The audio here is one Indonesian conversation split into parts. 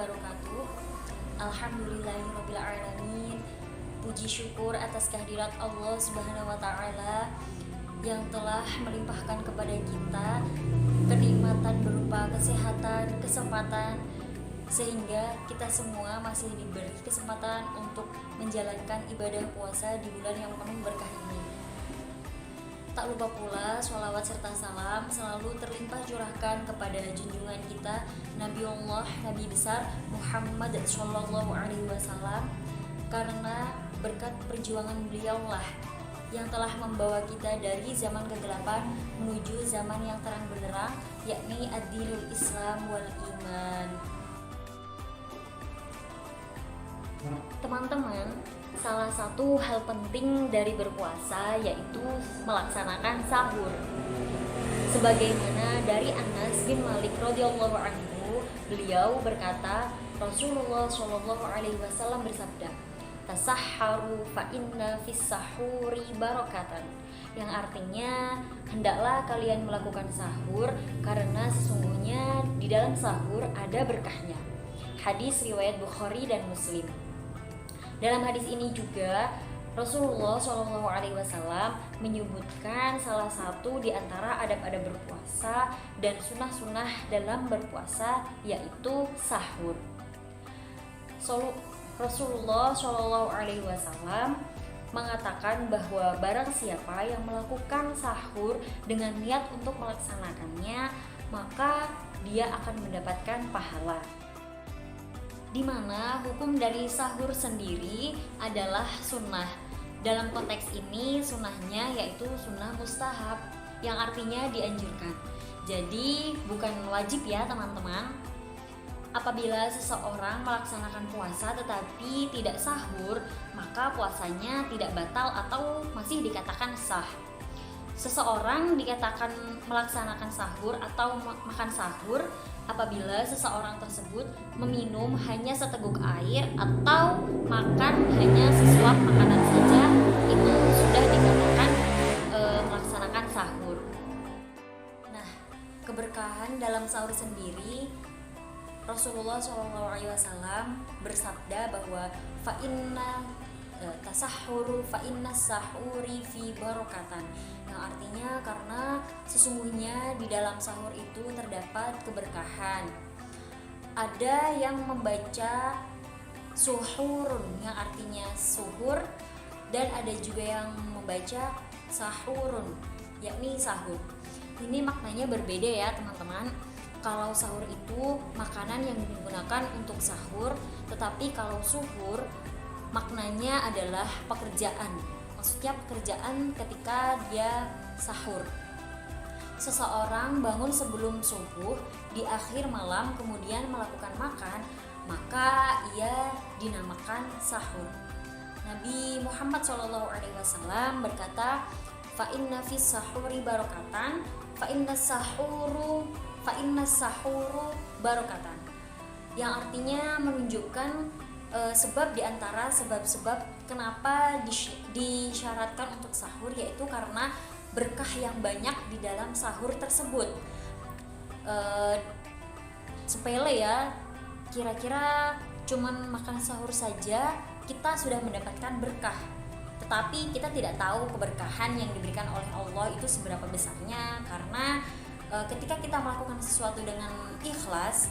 wabarakatuh. Alhamdulillahirrabbilalamin. Puji syukur atas kehadirat Allah Subhanahu wa Ta'ala yang telah melimpahkan kepada kita kenikmatan berupa kesehatan, kesempatan, sehingga kita semua masih diberi kesempatan untuk menjalankan ibadah puasa di bulan yang penuh berkah ini. Tak lupa pula sholawat serta salam selalu terlimpah curahkan kepada junjungan kita Nabiullah Nabi besar Muhammad Shallallahu Alaihi Wasallam, karena berkat perjuangan beliaulah yang telah membawa kita dari zaman kegelapan menuju zaman yang terang benderang, yakni ad-dinul Islam wal iman. Teman-teman, salah satu hal penting dari berpuasa yaitu melaksanakan sahur. Sebagaimana dari Anas bin Malik radhiyallahu anhu, beliau berkata, Rasulullah shallallahu alaihi wasallam bersabda, "Tasahharu fa inna fis sahuri barakatan." Yang artinya, hendaklah kalian melakukan sahur karena sesungguhnya di dalam sahur ada berkahnya. Hadis riwayat Bukhari dan Muslim. Dalam hadis ini juga Rasulullah Shallallahu Alaihi Wasallam menyebutkan salah satu di antara adab-adab berpuasa dan sunnah-sunnah dalam berpuasa, yaitu sahur. Rasulullah Shallallahu Alaihi Wasallam mengatakan bahwa barang siapa yang melakukan sahur dengan niat untuk melaksanakannya, maka dia akan mendapatkan pahala. Di mana hukum dari sahur sendiri adalah sunnah. Dalam konteks ini sunnahnya yaitu sunnah mustahab, yang artinya dianjurkan. Jadi bukan wajib ya teman-teman. Apabila seseorang melaksanakan puasa tetapi tidak sahur, maka puasanya tidak batal atau masih dikatakan sah. Seseorang dikatakan melaksanakan sahur atau makan sahur apabila seseorang tersebut meminum hanya seteguk air atau makan hanya sesuap makanan saja, itu sudah dikatakan melaksanakan sahur. Nah, keberkahan dalam sahur sendiri, Rasulullah SAW bersabda bahwa fa inna tasahhuru fa inna sahuri fi barakatan, yang artinya karena sesungguhnya di dalam sahur itu terdapat keberkahan. Ada yang membaca suhurun yang artinya suhur, dan ada juga yang membaca sahurun yakni sahur. Ini maknanya berbeda ya teman-teman. Kalau sahur itu makanan yang digunakan untuk sahur, tetapi kalau suhur maknanya adalah pekerjaan. Maksudnya pekerjaan ketika dia sahur. Seseorang bangun sebelum subuh di akhir malam kemudian melakukan makan, maka ia dinamakan sahur. Nabi Muhammad SAW berkata, "Fa inna fis sahuri barakatan, fa inna sahuru barakatan." Yang artinya menunjukkan sebab diantara sebab-sebab kenapa disyaratkan untuk sahur, yaitu karena berkah yang banyak di dalam sahur tersebut. Sepele ya, kira-kira cuman makan sahur saja kita sudah mendapatkan berkah, tetapi kita tidak tahu keberkahan yang diberikan oleh Allah itu seberapa besarnya, karena ketika kita melakukan sesuatu dengan ikhlas,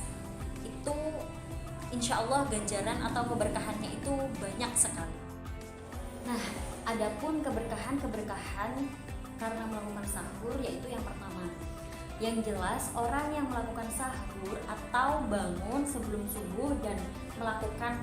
itu insya Allah ganjaran atau keberkahannya itu banyak sekali. Nah, adapun keberkahan karena melakukan sahur, yaitu yang pertama, yang jelas orang yang melakukan sahur atau bangun sebelum subuh dan melakukan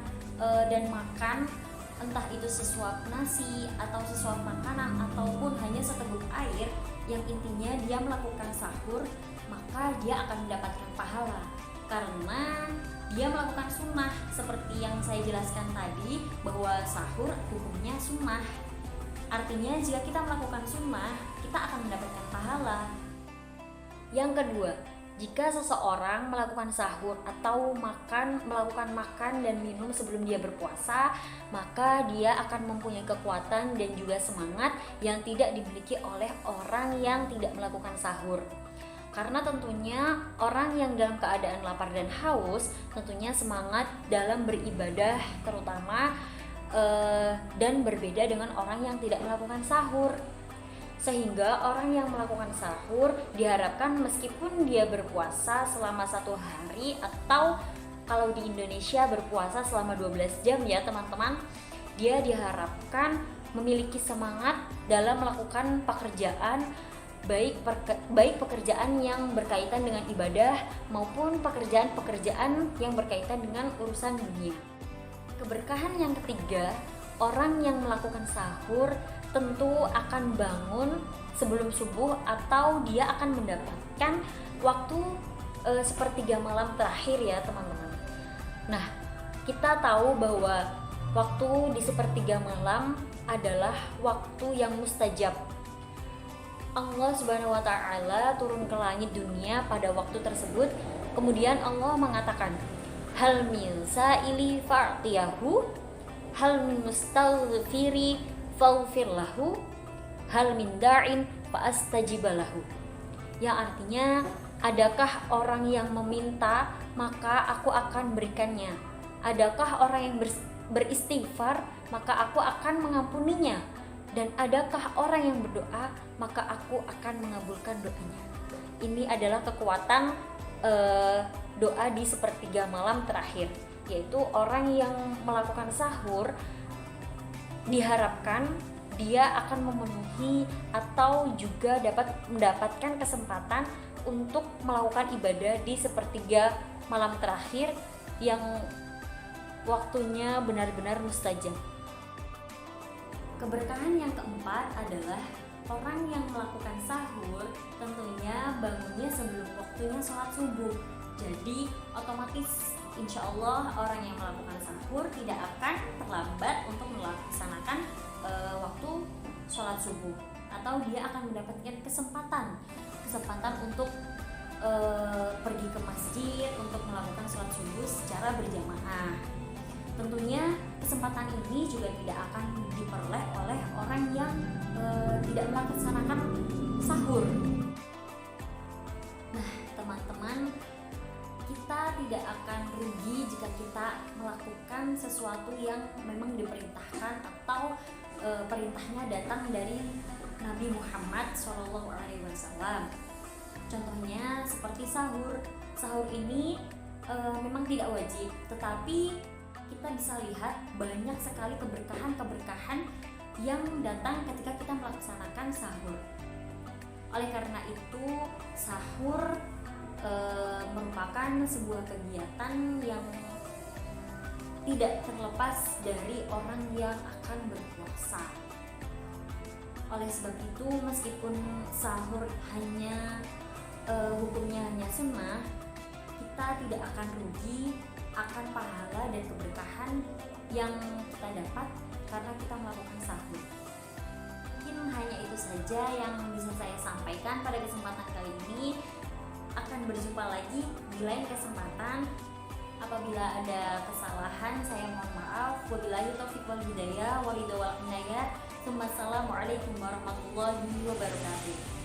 dan makan, entah itu sesuap nasi atau sesuap makanan ataupun hanya seteguk air, yang intinya dia melakukan sahur, maka dia akan mendapatkan pahala karena dia melakukan sunnah. Seperti yang saya jelaskan tadi, bahwa sahur hukumnya sunnah. Artinya jika kita melakukan sunnah, kita akan mendapatkan pahala. Yang kedua, jika seseorang melakukan sahur atau melakukan makan dan minum sebelum dia berpuasa, maka dia akan mempunyai kekuatan dan juga semangat yang tidak dimiliki oleh orang yang tidak melakukan sahur. Karena tentunya orang yang dalam keadaan lapar dan haus tentunya semangat dalam beribadah terutama dan berbeda dengan orang yang tidak melakukan sahur. Sehingga orang yang melakukan sahur diharapkan meskipun dia berpuasa selama 1 hari atau kalau di Indonesia berpuasa selama 12 jam ya teman-teman, dia diharapkan memiliki semangat dalam melakukan pekerjaan, baik pekerjaan yang berkaitan dengan ibadah maupun pekerjaan-pekerjaan yang berkaitan dengan urusan dunia. Keberkahan yang ketiga, orang yang melakukan sahur tentu akan bangun sebelum subuh atau dia akan mendapatkan waktu sepertiga malam terakhir ya teman-teman. Nah, kita tahu bahwa waktu di sepertiga malam adalah waktu yang mustajab. Allah Subhanahu wa taala turun ke langit dunia pada waktu tersebut. Kemudian Allah mengatakan, "Hal min sa'ili fa'tiyahu, hal min mustaghfiri faghfir lahu, hal min da'in fa'astajibalahu." Yang artinya, adakah orang yang meminta maka aku akan berikannya? Adakah orang yang beristighfar maka aku akan mengampuninya? Dan adakah orang yang berdoa maka aku akan mengabulkan doanya? Ini adalah kekuatan doa di sepertiga malam terakhir, yaitu orang yang melakukan sahur diharapkan dia akan memenuhi atau juga dapat mendapatkan kesempatan untuk melakukan ibadah di sepertiga malam terakhir yang waktunya benar-benar mustajab. Keberkahan yang keempat adalah orang yang melakukan sahur tentunya bangunnya sebelum waktunya sholat subuh. Jadi otomatis insya Allah orang yang melakukan sahur tidak akan terlambat untuk melaksanakan waktu sholat subuh, atau dia akan mendapatkan kesempatan untuk pergi ke masjid untuk melakukan sholat subuh secara berjamaah. Tentunya kesempatan ini juga tidak akan diperoleh oleh orang yang tidak melaksanakan sahur. Nah teman-teman, kita tidak akan rugi jika kita melakukan sesuatu yang memang diperintahkan atau perintahnya datang dari Nabi Muhammad SAW. Contohnya seperti sahur. Sahur ini memang tidak wajib, tetapi kita bisa lihat banyak sekali keberkahan yang datang ketika kita melaksanakan sahur. Oleh karena itu, sahur merupakan sebuah kegiatan yang tidak terlepas dari orang yang akan berpuasa. Oleh sebab itu, meskipun sahur hukumnya hanya sunnah, kita tidak akan rugi akan pahala dan keberkahan yang kita dapat karena kita melakukan sahur. Mungkin hanya itu saja yang bisa saya sampaikan pada kesempatan kali ini. Akan berjumpa lagi di lain kesempatan. Apabila ada kesalahan saya mohon maaf. Wabillahi taufiq wal hidayah, walidawal inayah. Wassalamualaikum warahmatullahi wabarakatuh.